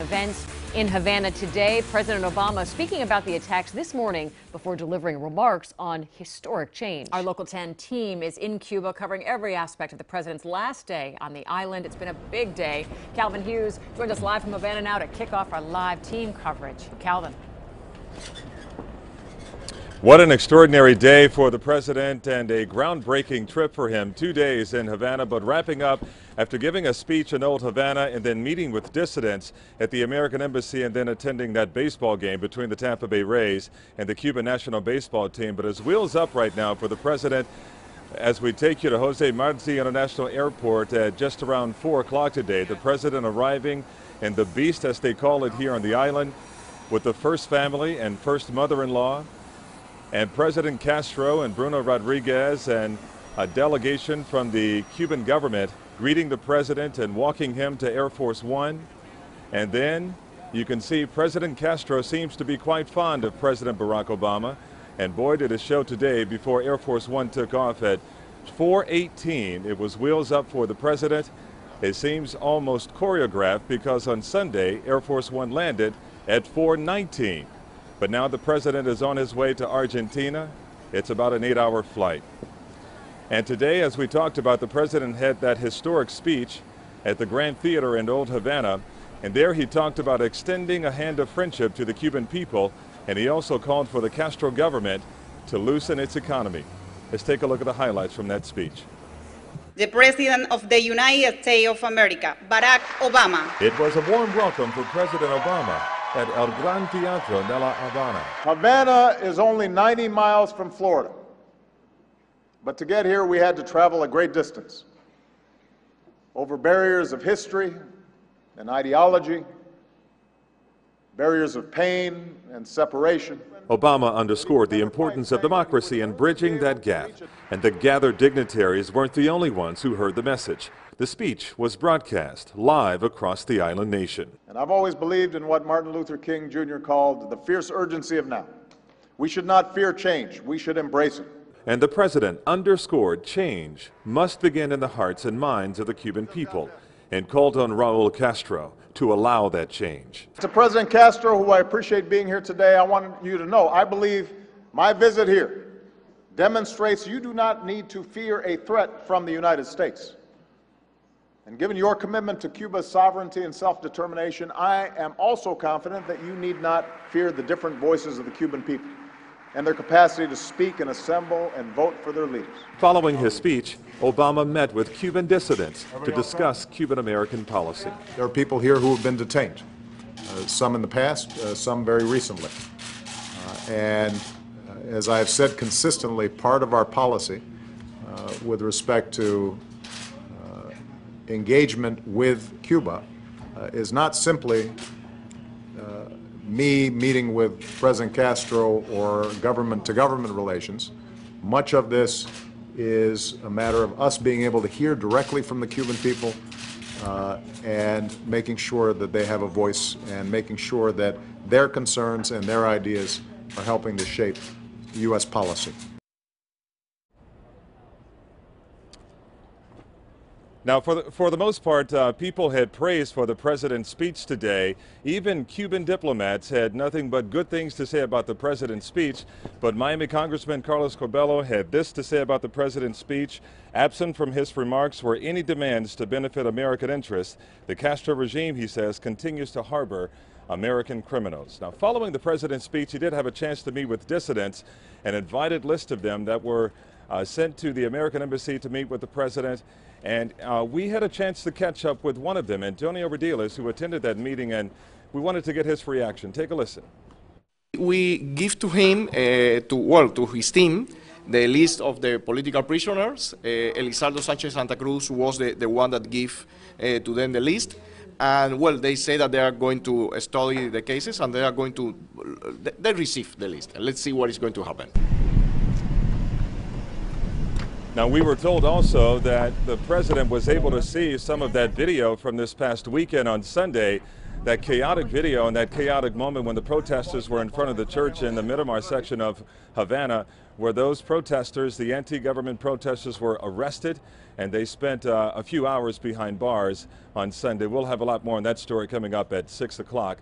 Events in Havana today. President Obama speaking about the attacks this morning before delivering remarks on historic change. Our Local 10 team is in Cuba covering every aspect of the president's last day on the island. It's been a big day. Calvin Hughes joined us live from Havana now to kick off our live team coverage. Calvin. What an extraordinary day for the president and a groundbreaking trip for him. 2 days in Havana, but wrapping up after giving a speech in Old Havana and then meeting with dissidents at the American Embassy and then attending that baseball game between the Tampa Bay Rays and the Cuban national baseball team. But his wheels up right now for the president as we take you to Jose Marti International Airport at just around 4 o'clock today. The president arriving in the Beast, as they call it here on the island, with the first family and first mother-in-law. And President Castro and Bruno Rodriguez and a delegation from the Cuban government greeting the president and walking him to Air Force One. And then you can see President Castro seems to be quite fond of President Barack Obama. And boy, did it show today before Air Force One took off at 4:18. It was wheels up for the president. It seems almost choreographed because on Sunday, Air Force One landed at 4:19. But now the president is on his way to Argentina. It's about an 8-hour flight. And today, as we talked about, the president had that historic speech at the Grand Theater in Old Havana. And there he talked about extending a hand of friendship to the Cuban people. And he also called for the Castro government to loosen its economy. Let's take a look at the highlights from that speech. The President of the United States of America, Barack Obama. It was a warm welcome for President Obama at El Gran Teatro de la Habana. Havana is only 90 miles from Florida. But to get here, we had to travel a great distance over barriers of history and ideology, barriers of pain and separation. Obama underscored the importance of democracy in bridging that gap. And the gathered dignitaries weren't the only ones who heard the message. The speech was broadcast live across the island nation. And I've always believed in what Martin Luther King Jr. called the fierce urgency of now. We should not fear change. We should embrace it. And the president underscored change must begin in the hearts and minds of the Cuban people and called on Raul Castro to allow that change. To President Castro, who I appreciate being here today, I want you to know I believe my visit here demonstrates you do not need to fear a threat from the United States. And given your commitment to Cuba's sovereignty and self-determination, I am also confident that you need not fear the different voices of the Cuban people and their capacity to speak and assemble and vote for their leaders. Following his speech, Obama met with Cuban dissidents to discuss Cuban-American policy. There are people here who have been detained, some in the past, some very recently. As I have said consistently, part of our policy with respect to engagement with Cuba is not simply me meeting with President Castro or government-to-government relations. Much of this is a matter of us being able to hear directly from the Cuban people and making sure that they have a voice and making sure that their concerns and their ideas are helping to shape U.S. policy. Now, for the most part, people had praise for the president's speech today. Even Cuban diplomats had nothing but good things to say about the president's speech. But Miami Congressman Carlos Corbello had this to say about the president's speech. Absent from his remarks were any demands to benefit American interests. The Castro regime, he says, continues to harbor American criminals. Now, following the president's speech, he did have a chance to meet with dissidents, an invited list of them that were sent to the American Embassy to meet with the president. And we had a chance to catch up with one of them, Antonio Rediles, who attended that meeting, and we wanted to get his reaction. Take a listen. We give to him, to his team, the list of the political prisoners. Elizardo Sanchez Santa Cruz was the one that gave to them the list. And well, they say that they are going to study the cases and they are going to, they receive the list. Let's see what is going to happen. Now, we were told also that the president was able to see some of that video from this past weekend on Sunday that chaotic video and that chaotic moment when the protesters were in front of the church in the Miramar section of Havana, where those protesters, the anti-government protesters, were arrested, and they spent a few hours behind bars on Sunday. We'll have a lot more on that story coming up at 6 o'clock.